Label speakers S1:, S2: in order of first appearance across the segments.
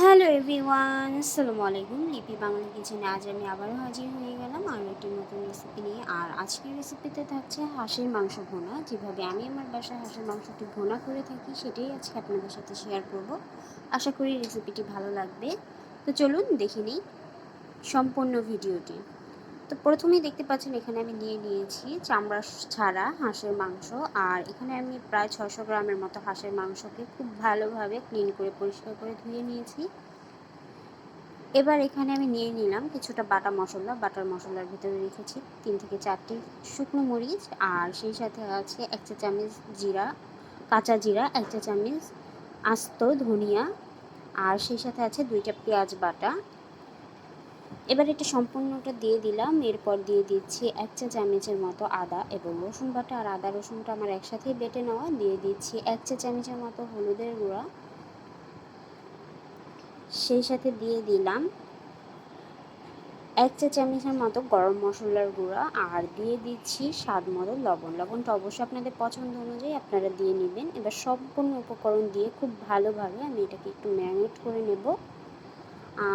S1: Hello everyone, আসসালামু আলাইকুম। লিপি বাংলা কিচেনে আজ আমি আবারও হাজির হয়ে গেলাম আর একটি নতুন রেসিপি নিয়ে। আর আজকের রেসিপিতে থাকছে হাঁসের মাংস ভুনা। যেভাবে আমি আমার বাসায় হাঁসের মাংসটি ভুনা করে থাকি সেটাই আজকে আপনাদের সাথে শেয়ার করব। আশা করি রেসিপিটি ভালো লাগবে। তো চলুন দেখে নিই সম্পূর্ণ ভিডিওটি। তো প্রথমেই দেখতে পাচ্ছেন এখানে আমি নিয়ে নিয়েছি চামড়া ছাড়া হাঁসের মাংস। আর এখানে আমি প্রায় 600 গ্রামের মতো হাঁসের মাংসকে খুব ভালোভাবে ক্লিন করে পরিষ্কার করে ধুয়ে নিয়েছি। এবার এখানে আমি নিয়ে নিলাম কিছুটা বাটা মশলা। বাটার মশলার ভিতরে রেখেছি 3 থেকে 4টি শুকনো মরিচ, আর সেই সাথে আছে 1 চা চামচ জিরা, কাঁচা জিরা, 1 চা চামচ আস্ত ধনিয়া, আর সেই সাথে আছে 2টা পেঁয়াজ বাটা। এবার এটা সম্পূর্ণটা দিয়ে দিলাম। এরপর দিয়ে দিচ্ছি 1 চা চামচের মতো আদা এবং রসুন বাটা। আর আদা রসুনটা আমার একসাথেই বেটে নেওয়া। দিয়ে দিচ্ছি 1 চা চামচের মতো হলুদের গুঁড়া, সেই সাথে দিয়ে দিলাম 1 চা চামচের মতো গরম মশলার গুঁড়া, আর দিয়ে দিচ্ছি স্বাদ মতো লবণ। লবণটা অবশ্যই আপনাদের পছন্দ অনুযায়ী আপনারা দিয়ে নেবেন। এবার সম্পূর্ণ উপকরণ দিয়ে খুব ভালোভাবে আমি এটাকে একটু ম্যারিনেট করে নেব।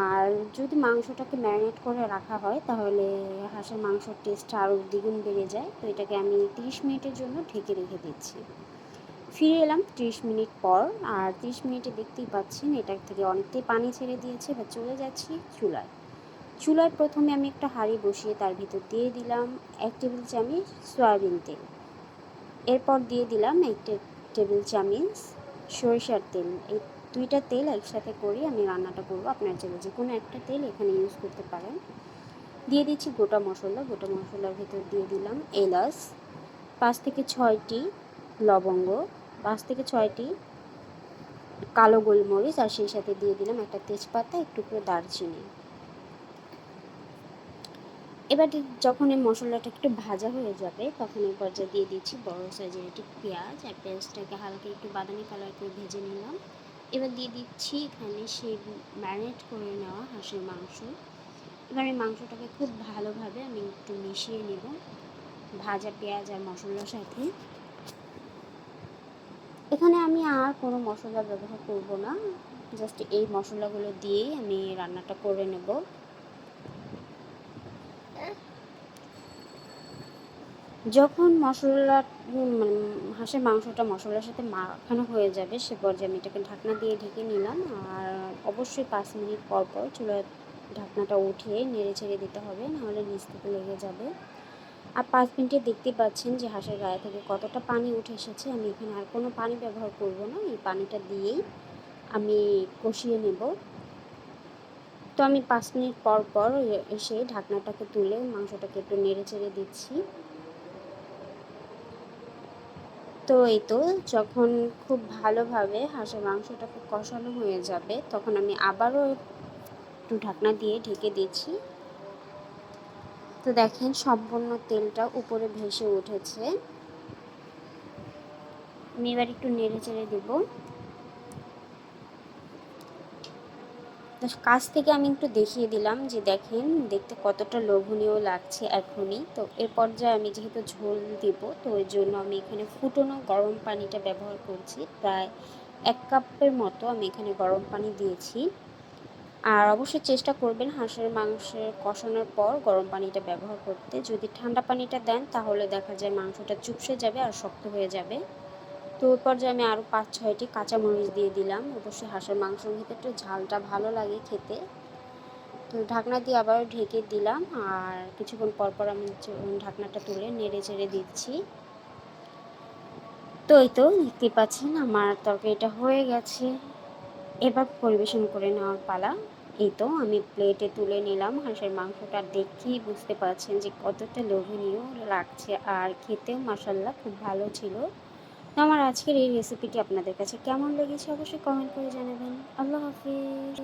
S1: আর যদি মাংসটাকে ম্যারিনেট করে রাখা হয় তাহলে হাঁসের মাংসের টেস্টটা আরও দ্বিগুণ বেড়ে যায়। তো এটাকে আমি 30 মিনিটের জন্য ঢেকে রেখে দিচ্ছি। ফিরে এলাম 30 মিনিট পর। আর 30 মিনিটে দেখতেই পাচ্ছেন এটার থেকে অনেকটাই পানি ছেড়ে দিয়েছে। এবার চলে যাচ্ছি চুলায়। চুলায় প্রথমে আমি একটা হাঁড়ি বসিয়ে তার ভিতর দিয়ে দিলাম 1 টেবিল চামচ সয়াবিন তেল। এরপর দিয়ে দিলাম 1 টেবিল চামচ সরিষার তেল। এই দুইটা তেল একসাথে করে আমি রান্নাটা করব। আপনার চাইলে যে কোনো একটা তেল এখানে ইউজ করতে পারেন। দিয়ে দিচ্ছি গোটা মশলা। গোটা মশলার ভিতর দিয়ে দিলাম এলাচ, 5 থেকে 6টি লবঙ্গ, 5 থেকে 6টি কালো গোলমরিচ, আর সেই সাথে দিয়ে দিলাম একটা তেজপাতা, একটু করে দারচিনি। এবার যখন এই মশলাটা একটু ভাজা হয়ে যাবে তখন এই পর্যায়ে দিয়ে দিচ্ছি বড় সাইজের একটি পেঁয়াজ। আর পেঁয়াজটাকে হালকা একটু বাদামি কালার করে ভেজে নিলাম। এবার দিয়ে দিচ্ছি এখানে সেই ম্যারিনেট করে নেওয়া হাঁসের মাংস। এবার এই মাংসটাকে খুব ভালোভাবে আমি একটু মিশিয়ে নেব ভাজা পেঁয়াজ আর মশলার সাথে। এখানে আমি আর কোনো মশলা ব্যবহার করব না, জাস্ট এই মশলাগুলো দিয়েই আমি রান্নাটা করে নেব। যখন মশলা মানে হাঁসের মাংসটা মশলার সাথে মাখানো হয়ে যাবে সে পর্যায়ে আমি এটাকে ঢাকনা দিয়ে ঢেকে নিলাম। আর অবশ্যই 5 মিনিট পর পর চুলার ঢাকনাটা উঠিয়ে নেড়ে ছেড়ে দিতে হবে, নাহলে নিচ থেকে লেগে যাবে। আর 5 মিনিটে দেখতেই পাচ্ছেন যে হাঁসের গায়ে থেকে কতটা পানি উঠে এসেছে। আমি এখানে আর কোনো পানি ব্যবহার করব না, এই পানিটা দিয়েই আমি কষিয়ে নেব। তো আমি 5 মিনিট পর পর এসে ঢাকনাটাকে তুলে মাংসটাকে একটু নেড়ে চেড়ে দিচ্ছি। তো এই তো যখন খুব ভালোভাবে হাঁসের মাংসটাকে কষানো হয়ে যাবে তখন আমি আবারও একটু ঢাকনা দিয়ে ঢেকে দিচ্ছি। তো দেখেন সম্পূর্ণ তেলটা উপরে ভেসে উঠেছে। আমি এবার একটু নেড়ে চেড়ে দেবো। তো কাছ থেকে আমি একটু দেখিয়ে দিলাম যে দেখেন দেখতে কতটা লোভনীয় লাগছে এখনই। তো এর পর্যায়ে আমি যেহেতু ঝোল দেব তো ওই জন্য আমি এখানে ফুটনো গরম পানিটা ব্যবহার করছি। প্রায় 1 কাপের মতো আমি এখানে গরম পানি দিয়েছি। আর অবশ্যই চেষ্টা করবেন হাঁসের মাংসের কষানোর পর গরম পানিটা ব্যবহার করতে। যদি ঠান্ডা পানিটা দেন তাহলে দেখা যায় মাংসটা চুপসে যাবে আর শক্ত হয়ে যাবে। তো ওই পর্যায়ে আমি আরও 5-6টি কাঁচামরিচ দিয়ে দিলাম। অবশ্যই হাঁসের মাংসের ভিতরে একটু ঝালটা ভালো লাগে খেতে। তো ঢাকনা দিয়ে আবারও ঢেকে দিলাম। আর কিছুক্ষণ পর পর আমি ঢাকনাটা তুলে নেড়ে চেড়ে দিচ্ছি। তো এই তো দেখতে পাচ্ছেন আমার তরকারিটা হয়ে গেছে। এবার পরিবেশন করে নেওয়ার পালা। এই তো আমি প্লেটে তুলে নিলাম হাঁসের মাংসটা। দেখেই বুঝতে পারছেন যে কতটা লোভনীয় লাগছে, আর খেতেও মাশাআল্লাহ খুব ভালো ছিল। তো আমার আজকের এই রেসিপিটি আপনাদের কাছে কেমন লেগেছে অবশ্যই কমেন্ট করে জানাবেন। আল্লাহ হাফিজ।